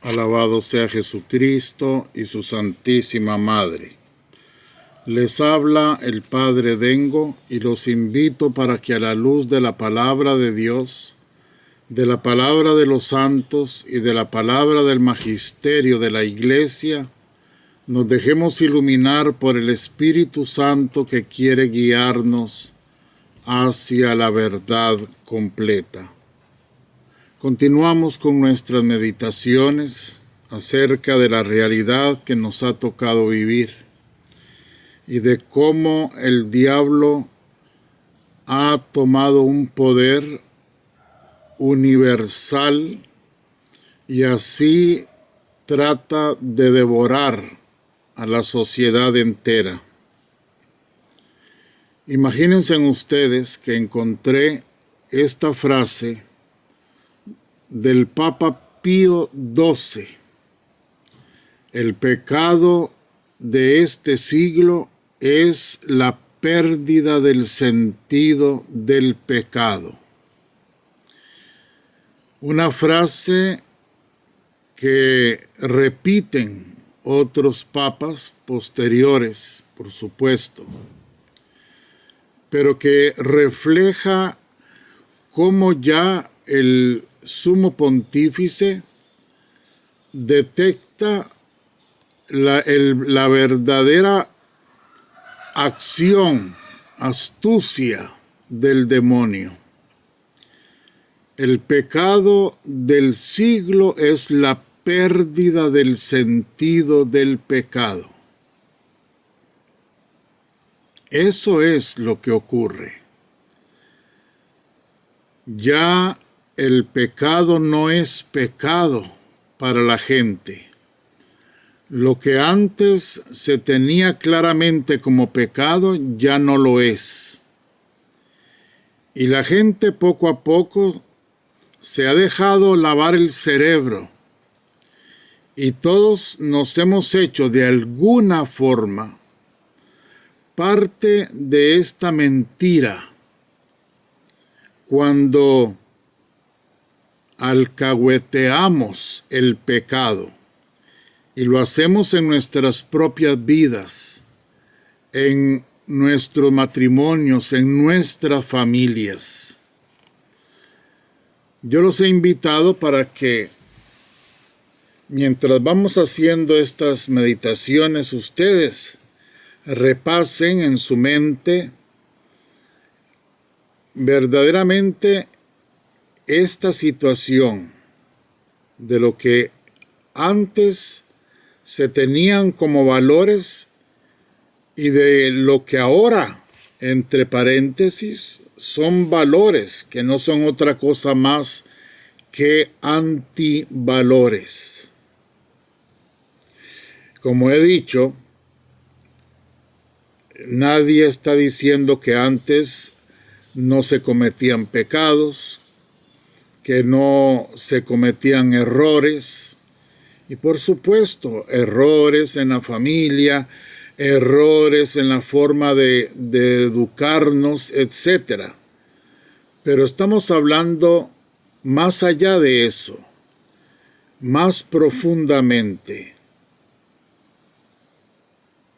Alabado sea Jesucristo y su Santísima Madre. Les habla el Padre Dengo y los invito para que a la luz de la palabra de Dios, de la palabra de los santos y de la palabra del magisterio de la Iglesia, nos dejemos iluminar por el Espíritu Santo que quiere guiarnos hacia la verdad completa. Continuamos con nuestras meditaciones acerca de la realidad que nos ha tocado vivir y de cómo el diablo ha tomado un poder universal y así trata de devorar a la sociedad entera. Imagínense ustedes que encontré esta frase del Papa Pío XII. El pecado de este siglo es la pérdida del sentido del pecado. Una frase que repiten otros papas posteriores, por supuesto, pero que refleja cómo ya el Sumo Pontífice detecta la verdadera acción, astucia del demonio. El pecado del siglo es la pérdida del sentido del pecado. Eso es lo que ocurre. Ya el pecado no es pecado para la gente. Lo que antes se tenía claramente como pecado ya no lo es. Y la gente poco a poco se ha dejado lavar el cerebro. Y todos nos hemos hecho de alguna forma parte de esta mentira. Cuando alcahueteamos el pecado y lo hacemos en nuestras propias vidas, en nuestros matrimonios, en nuestras familias. Yo los he invitado para que mientras vamos haciendo estas meditaciones, ustedes repasen en su mente verdaderamente esta situación de lo que antes se tenían como valores y de lo que ahora, entre paréntesis, son valores que no son otra cosa más que antivalores. Como he dicho, nadie está diciendo que antes no se cometían pecados, que no se cometían errores, y por supuesto, errores en la familia, errores en la forma de educarnos, etc. Pero estamos hablando más allá de eso, más profundamente.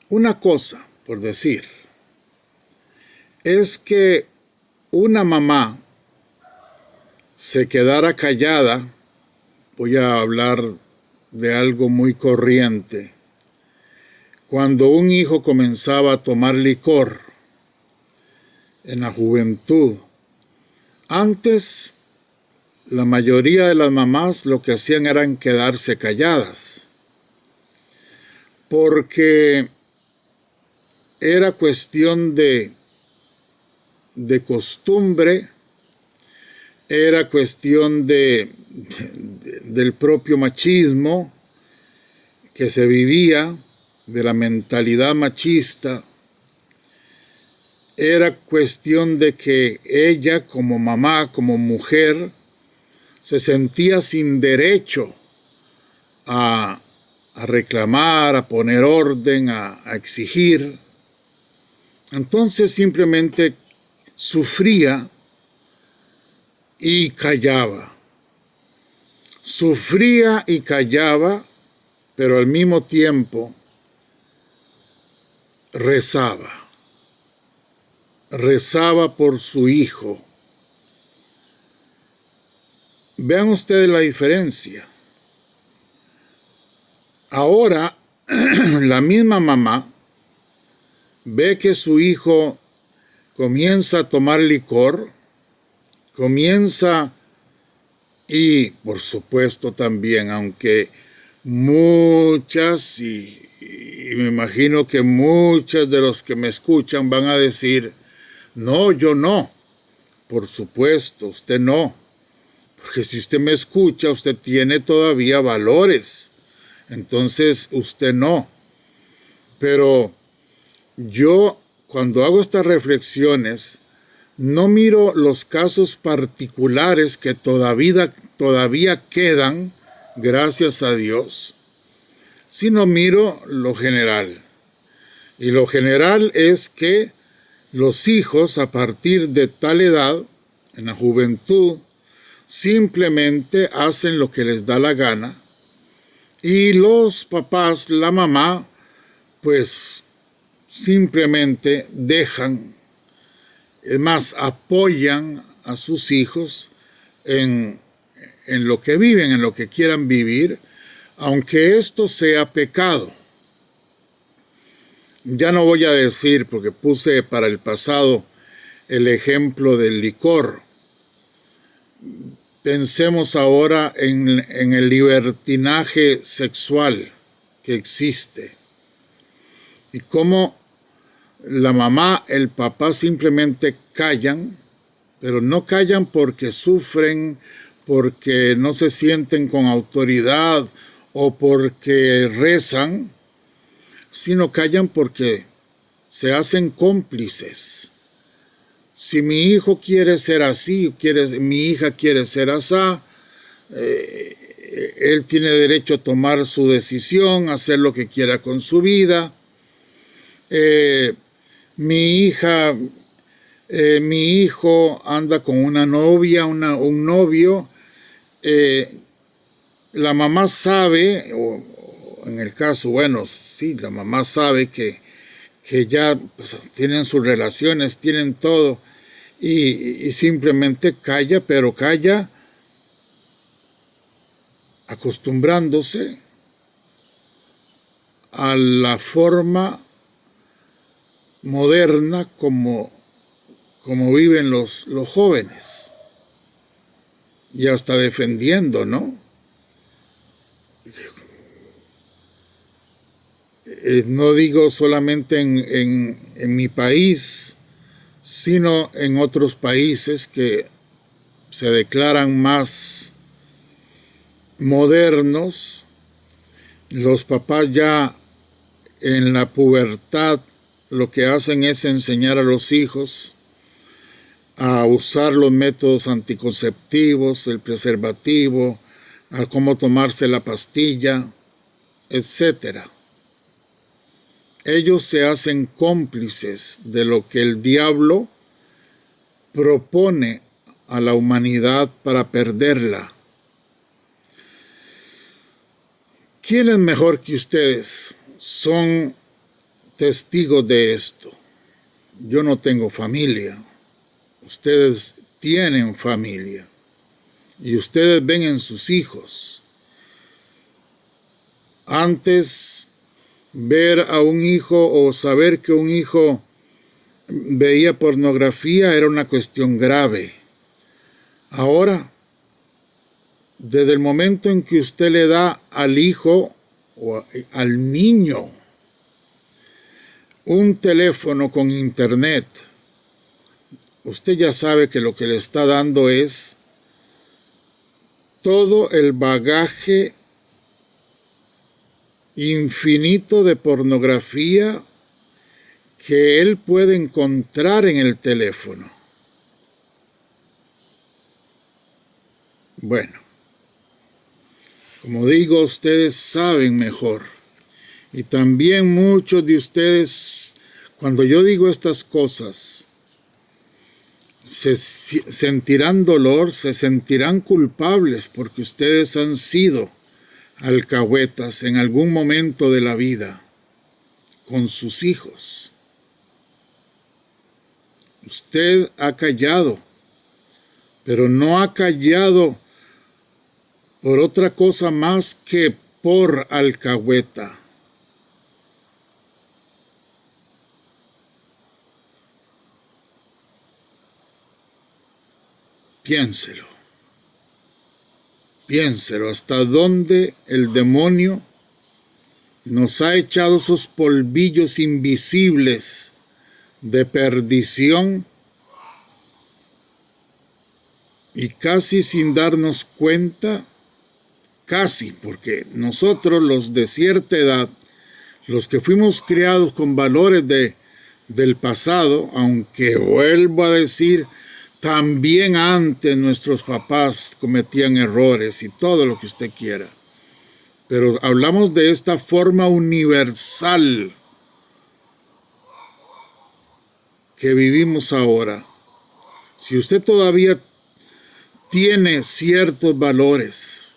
Una cosa, por decir, es que una mamá se quedara callada. Voy a hablar de algo muy corriente. Cuando un hijo comenzaba a tomar licor en la juventud, antes la mayoría de las mamás lo que hacían era quedarse calladas, porque era cuestión de costumbre, era cuestión del propio machismo que se vivía, de la mentalidad machista. Era cuestión de que ella como mamá, como mujer, se sentía sin derecho a reclamar, a poner orden, a exigir. Entonces simplemente sufría y callaba. Sufría y callaba, pero al mismo tiempo rezaba. Rezaba por su hijo. Vean ustedes la diferencia. Ahora, la misma mamá ve que su hijo comienza a tomar licor, y por supuesto también, aunque muchas, y me imagino que muchos de los que me escuchan van a decir, no, yo no, por supuesto, usted no, porque si usted me escucha, usted tiene todavía valores, entonces usted no. Pero yo, cuando hago estas reflexiones, no miro los casos particulares que todavía quedan, gracias a Dios, sino miro lo general. Y lo general es que los hijos, a partir de tal edad, en la juventud, simplemente hacen lo que les da la gana. Y los papás, la mamá, pues simplemente dejan, es más, apoyan a sus hijos en lo que viven, en lo que quieran vivir, aunque esto sea pecado. Ya no voy a decir, porque puse para el pasado el ejemplo del licor. Pensemos ahora en el libertinaje sexual que existe y cómo la mamá, el papá simplemente callan, pero no callan porque sufren, porque no se sienten con autoridad o porque rezan, sino callan porque se hacen cómplices. Si mi hijo quiere ser así, mi hija quiere ser así, él tiene derecho a tomar su decisión, hacer lo que quiera con su vida. Mi hijo anda con una novia, un novio. La mamá sabe, o en el caso, bueno, sí, la mamá sabe que ya pues, tienen sus relaciones, tienen todo, y simplemente calla, pero calla acostumbrándose a la forma moderna como viven los jóvenes, y hasta defendiendo, ¿no? No digo solamente en mi país, sino en otros países que se declaran más modernos. Los papás ya en la pubertad lo que hacen es enseñar a los hijos a usar los métodos anticonceptivos, el preservativo, a cómo tomarse la pastilla, etc. Ellos se hacen cómplices de lo que el diablo propone a la humanidad para perderla. ¿Quién mejor que ustedes son testigos de esto? Yo no tengo familia. Ustedes tienen familia. Y ustedes ven en sus hijos. Antes, ver a un hijo o saber que un hijo veía pornografía era una cuestión grave. Ahora, desde el momento en que usted le da al hijo o al niño un teléfono con internet, usted ya sabe que lo que le está dando es todo el bagaje infinito de pornografía que él puede encontrar en el teléfono. Bueno, como digo, ustedes saben mejor. Y también muchos de ustedes, cuando yo digo estas cosas, sentirán dolor, se sentirán culpables porque ustedes han sido alcahuetas en algún momento de la vida con sus hijos. Usted ha callado, pero no ha callado por otra cosa más que por alcahueta. Piénselo. Piénselo, hasta dónde el demonio nos ha echado esos polvillos invisibles de perdición y casi sin darnos cuenta, casi, porque nosotros los de cierta edad, los que fuimos criados con valores del pasado, aunque vuelvo a decir, también antes nuestros papás cometían errores y todo lo que usted quiera. Pero hablamos de esta forma universal que vivimos ahora. Si usted todavía tiene ciertos valores,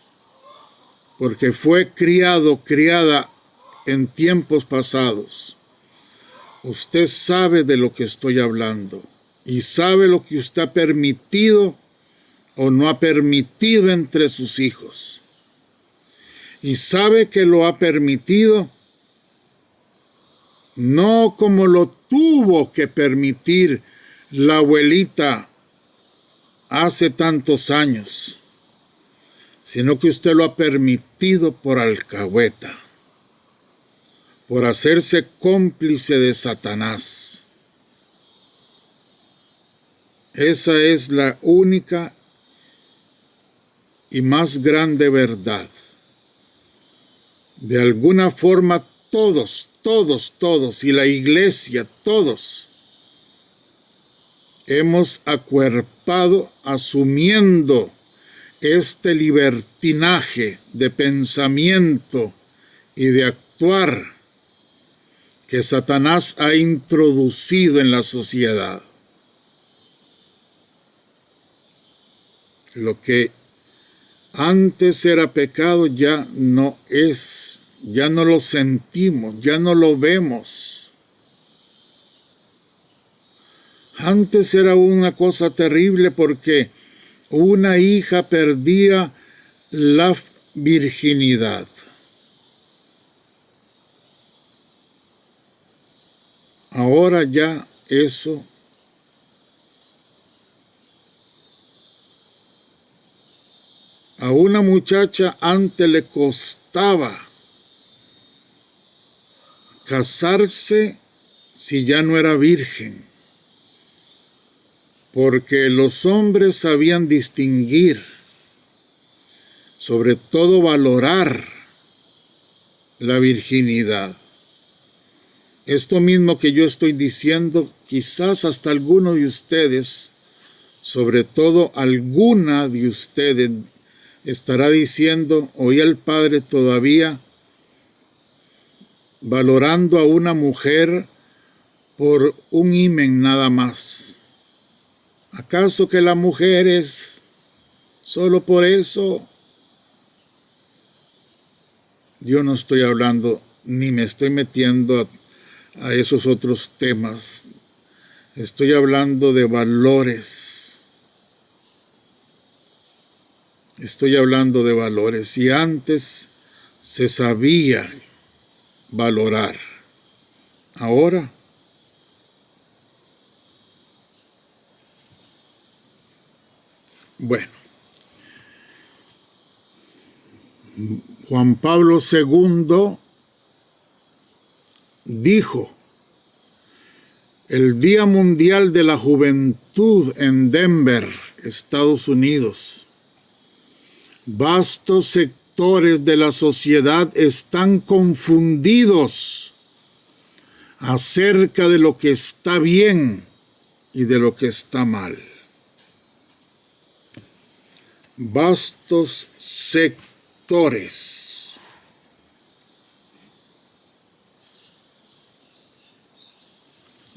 porque fue criada en tiempos pasados, usted sabe de lo que estoy hablando. Y sabe lo que usted ha permitido o no ha permitido entre sus hijos. Y sabe que lo ha permitido no como lo tuvo que permitir la abuelita hace tantos años, sino que usted lo ha permitido por alcahueta, por hacerse cómplice de Satanás. Esa es la única y más grande verdad. De alguna forma todos, y la iglesia, todos, hemos acuerpado asumiendo este libertinaje de pensamiento y de actuar que Satanás ha introducido en la sociedad. Lo que antes era pecado ya no es, ya no lo sentimos, ya no lo vemos. Antes era una cosa terrible porque una hija perdía la virginidad. Ahora ya eso a una muchacha antes le costaba casarse si ya no era virgen, porque los hombres sabían distinguir, sobre todo valorar la virginidad. Esto mismo que yo estoy diciendo, quizás hasta alguno de ustedes, sobre todo alguna de ustedes, estará diciendo, oí al Padre todavía valorando a una mujer por un himen nada más. ¿Acaso que la mujer es solo por eso? Yo no estoy hablando ni me estoy metiendo a esos otros temas. Estoy hablando de valores. Estoy hablando de valores. Y antes se sabía valorar. Ahora bueno, Juan Pablo II dijo, el Día Mundial de la Juventud en Denver, Estados Unidos, vastos sectores de la sociedad están confundidos acerca de lo que está bien y de lo que está mal. Vastos sectores.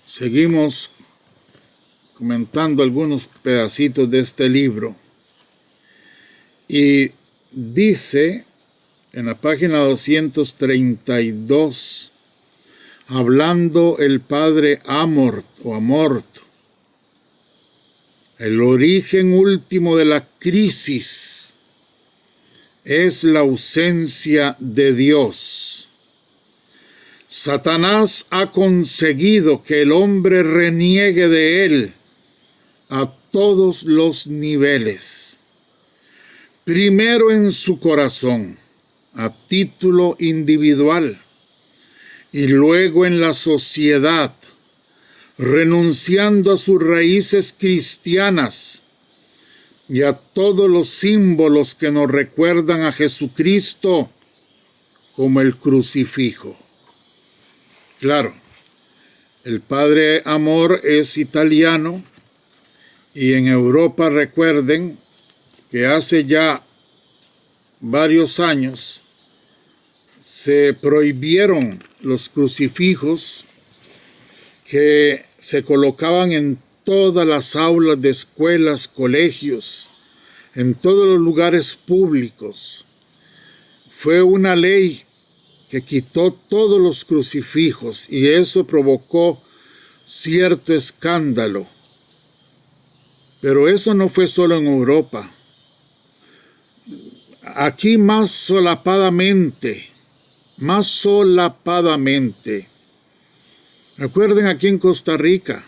Seguimos comentando algunos pedacitos de este libro. Y dice en la página 232, hablando el padre Amort, el origen último de la crisis es la ausencia de Dios. Satanás ha conseguido que el hombre reniegue de él a todos los niveles. Primero en su corazón, a título individual, y luego en la sociedad, renunciando a sus raíces cristianas y a todos los símbolos que nos recuerdan a Jesucristo, como el crucifijo. Claro, el padre Amor es italiano, y en Europa recuerden que hace ya varios años se prohibieron los crucifijos que se colocaban en todas las aulas de escuelas, colegios, en todos los lugares públicos. Fue una ley que quitó todos los crucifijos y eso provocó cierto escándalo. Pero eso no fue solo en Europa. Aquí más solapadamente. Recuerden aquí en Costa Rica,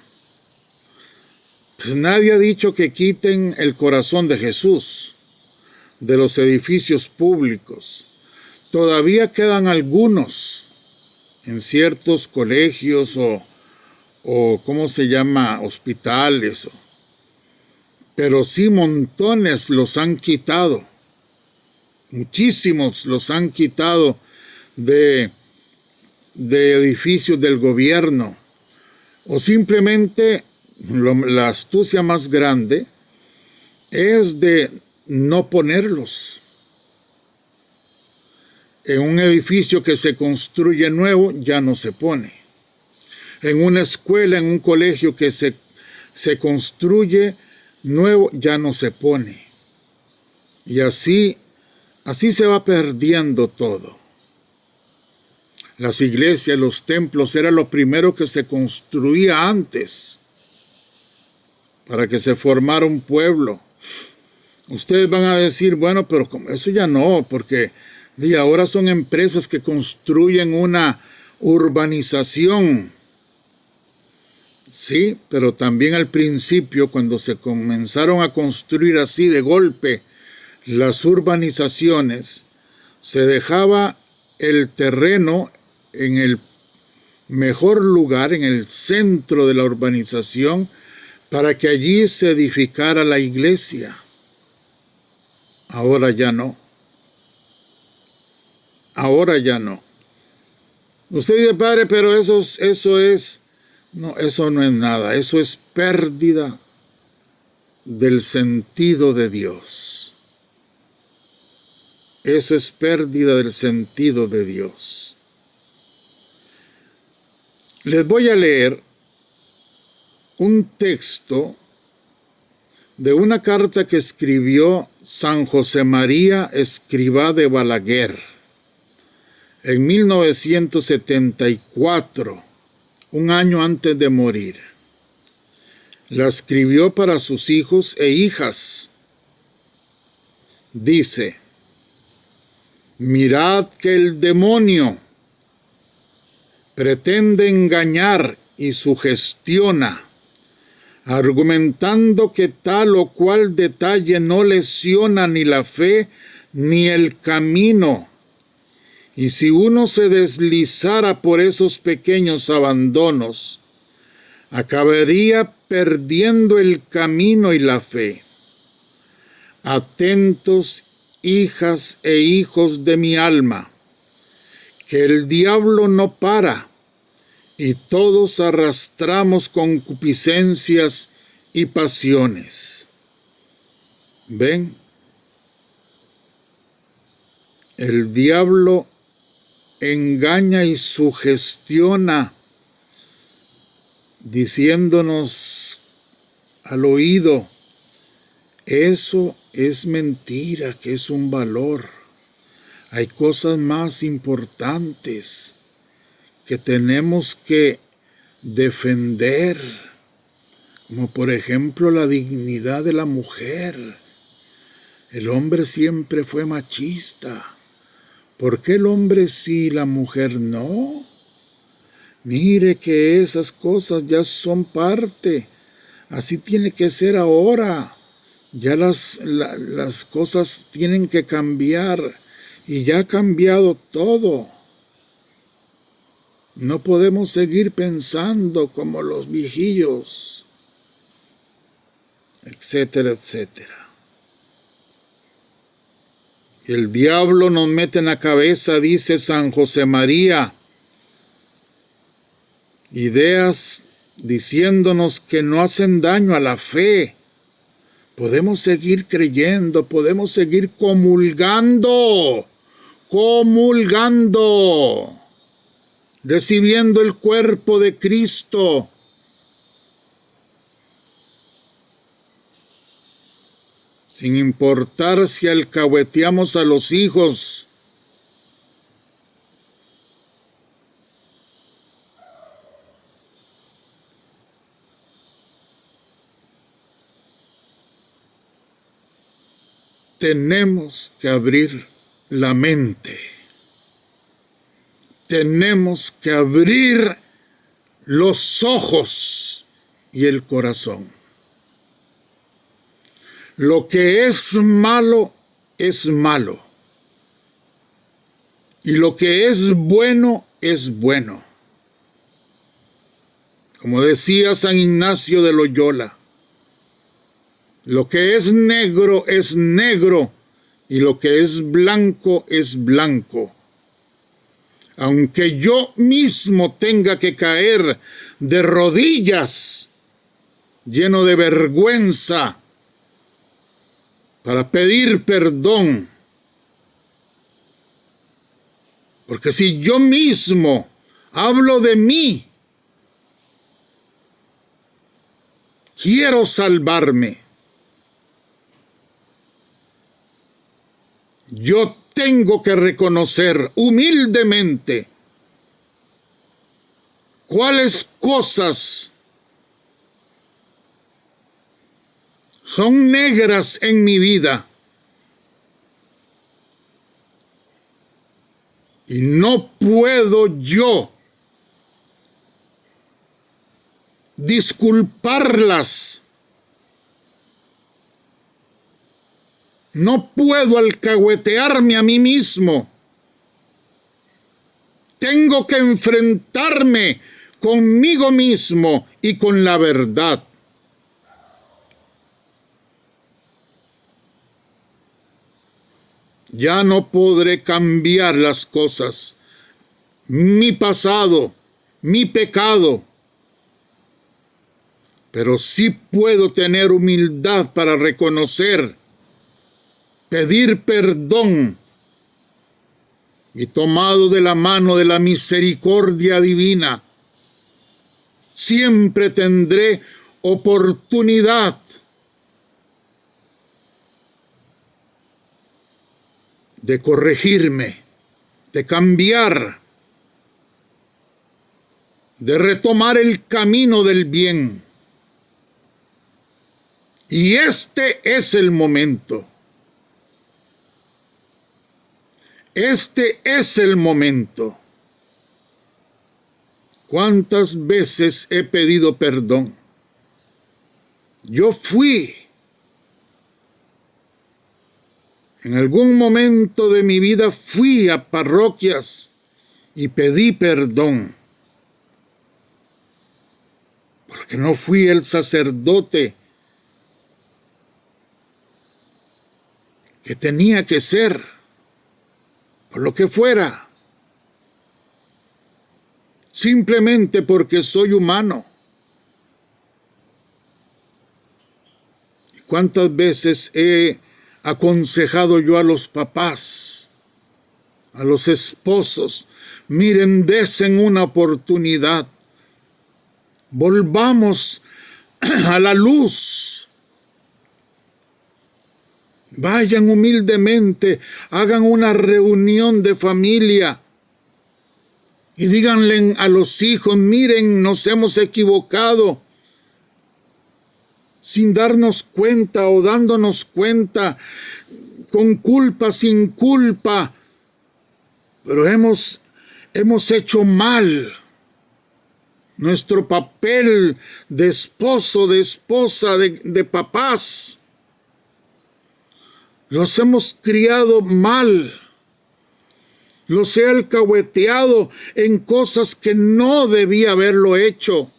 pues nadie ha dicho que quiten el corazón de Jesús de los edificios públicos. Todavía quedan algunos en ciertos colegios o ¿cómo se llama? Hospitales. Pero sí montones los han quitado. Muchísimos los han quitado de edificios del gobierno. O simplemente la astucia más grande es de no ponerlos. En un edificio que se construye nuevo ya no se pone. En una escuela, en un colegio que se construye nuevo ya no se pone. Y así se va perdiendo todo. Las iglesias, los templos, era lo primero que se construía antes para que se formara un pueblo. Ustedes van a decir, bueno, pero eso ya no, porque ahora son empresas que construyen una urbanización. Sí, pero también al principio, cuando se comenzaron a construir así de golpe las urbanizaciones, se dejaba el terreno en el mejor lugar, en el centro de la urbanización, para que allí se edificara la iglesia. Ahora ya no. Ahora ya no. Usted dice, padre, pero eso es... No, eso no es nada. Eso es pérdida del sentido de Dios. Eso es pérdida del sentido de Dios. Les voy a leer un texto de una carta que escribió San José María Escrivá de Balaguer en 1974, un año antes de morir. La escribió para sus hijos e hijas. Dice: mirad que el demonio pretende engañar y sugestiona, argumentando que tal o cual detalle no lesiona ni la fe ni el camino. Y si uno se deslizara por esos pequeños abandonos, acabaría perdiendo el camino y la fe. Atentos, hijas e hijos de mi alma, que el diablo no para, y todos arrastramos concupiscencias y pasiones. ¿Ven? El diablo engaña y sugestiona, diciéndonos al oído. Eso es mentira, que es un valor. Hay cosas más importantes que tenemos que defender, como por ejemplo la dignidad de la mujer. El hombre siempre fue machista. ¿Por qué el hombre sí y la mujer no? Mire que esas cosas ya son parte. Así tiene que ser ahora. Ya las cosas tienen que cambiar. Y ya ha cambiado todo. No podemos seguir pensando como los viejillos, etcétera, etcétera. El diablo nos mete en la cabeza, dice San José María, ideas diciéndonos que no hacen daño a la fe. Podemos seguir creyendo, podemos seguir comulgando, recibiendo el cuerpo de Cristo. Sin importar si alcahueteamos a los hijos. Tenemos que abrir la mente. Tenemos que abrir los ojos y el corazón. Lo que es malo es malo. Y lo que es bueno es bueno. Como decía San Ignacio de Loyola, lo que es negro y lo que es blanco es blanco. Aunque yo mismo tenga que caer de rodillas, lleno de vergüenza, para pedir perdón. Porque si yo mismo hablo de mí, quiero salvarme, yo tengo que reconocer humildemente cuáles cosas son negras en mi vida. Y no puedo yo disculparlas. No puedo alcahuetearme a mí mismo. Tengo que enfrentarme conmigo mismo y con la verdad. Ya no podré cambiar las cosas, mi pasado, mi pecado, pero sí puedo tener humildad para reconocer, pedir perdón y tomado de la mano de la misericordia divina, siempre tendré oportunidad de corregirme, de cambiar, de retomar el camino del bien. Y este es el momento. Este es el momento. ¿Cuántas veces he pedido perdón? Yo fui en algún momento de mi vida fui a parroquias y pedí perdón, porque no fui el sacerdote que tenía que ser, por lo que fuera, simplemente porque soy humano. ¿Y cuántas veces he aconsejado yo a los papás, a los esposos? Miren, desen una oportunidad. Volvamos a la luz. Vayan humildemente, hagan una reunión de familia y díganle a los hijos, miren, nos hemos equivocado, sin darnos cuenta o dándonos cuenta, con culpa, sin culpa, pero hemos hecho mal nuestro papel de esposo, de esposa, de papás. Los hemos criado mal. Los he alcahueteado en cosas que no debía haberlo hecho.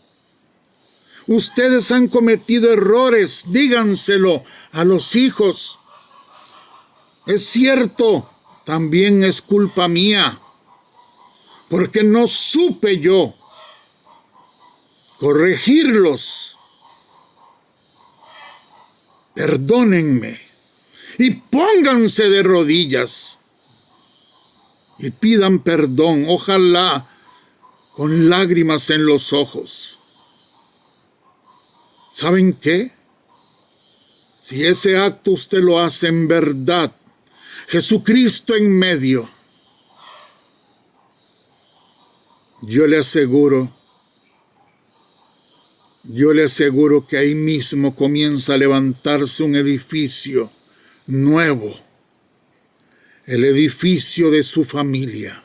Ustedes han cometido errores, díganselo a los hijos. Es cierto, también es culpa mía, porque no supe yo corregirlos. Perdónenme y pónganse de rodillas y pidan perdón, ojalá con lágrimas en los ojos. ¿Saben qué? Si ese acto usted lo hace en verdad, Jesucristo en medio, yo le aseguro que ahí mismo comienza a levantarse un edificio nuevo, el edificio de su familia,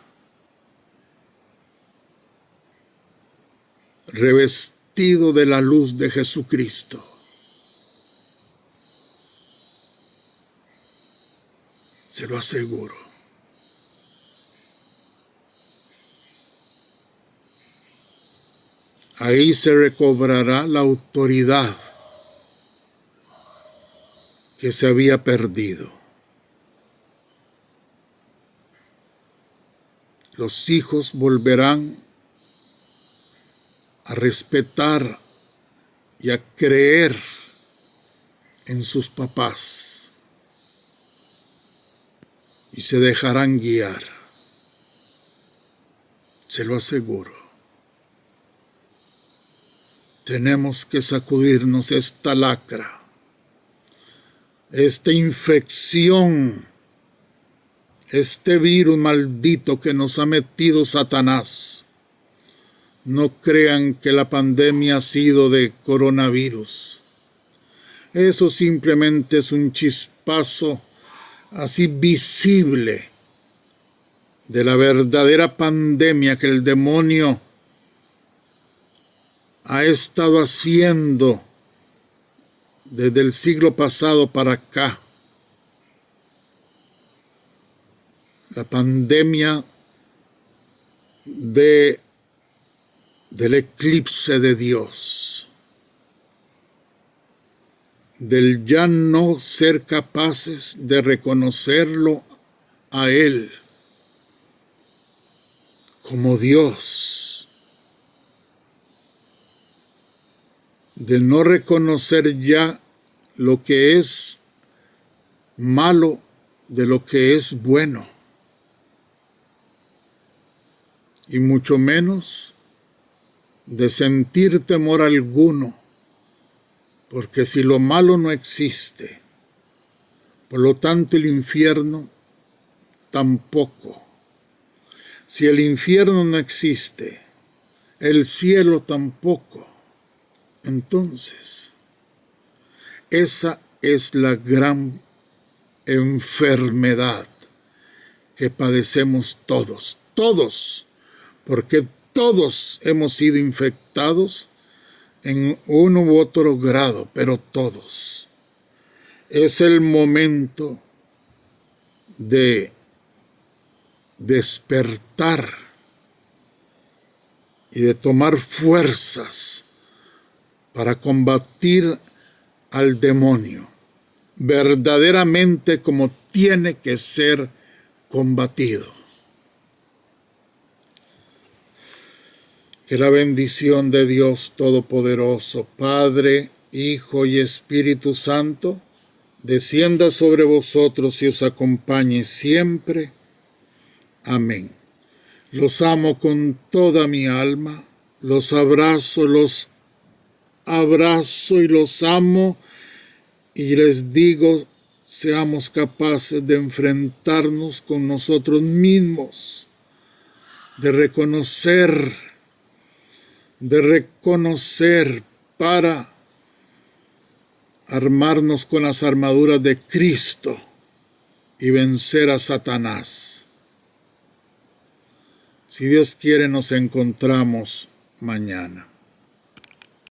revestido de la luz de Jesucristo. Se lo aseguro. Ahí se recobrará la autoridad que se había perdido. Los hijos volverán a respetar y a creer en sus papás y se dejarán guiar. Se lo aseguro. Tenemos que sacudirnos esta lacra, esta infección, este virus maldito que nos ha metido Satanás. No crean que la pandemia ha sido de coronavirus. Eso simplemente es un chispazo así visible de la verdadera pandemia que el demonio ha estado haciendo desde el siglo pasado para acá. La pandemia del eclipse de Dios, del ya no ser capaces de reconocerlo a Él como Dios, de no reconocer ya lo que es malo de lo que es bueno, y mucho menos de sentir temor alguno, porque si lo malo no existe, por lo tanto el infierno tampoco. Si el infierno no existe, el cielo tampoco. Entonces, esa es la gran enfermedad que padecemos todos, porque todos hemos sido infectados en uno u otro grado, pero todos. Es el momento de despertar y de tomar fuerzas para combatir al demonio verdaderamente como tiene que ser combatido. Que la bendición de Dios Todopoderoso, Padre, Hijo y Espíritu Santo, descienda sobre vosotros y os acompañe siempre. Amén. Los amo con toda mi alma, los abrazo, los abrazo y los amo y les digo, seamos capaces de enfrentarnos con nosotros mismos, de reconocer para armarnos con las armaduras de Cristo y vencer a Satanás. Si Dios quiere, nos encontramos mañana.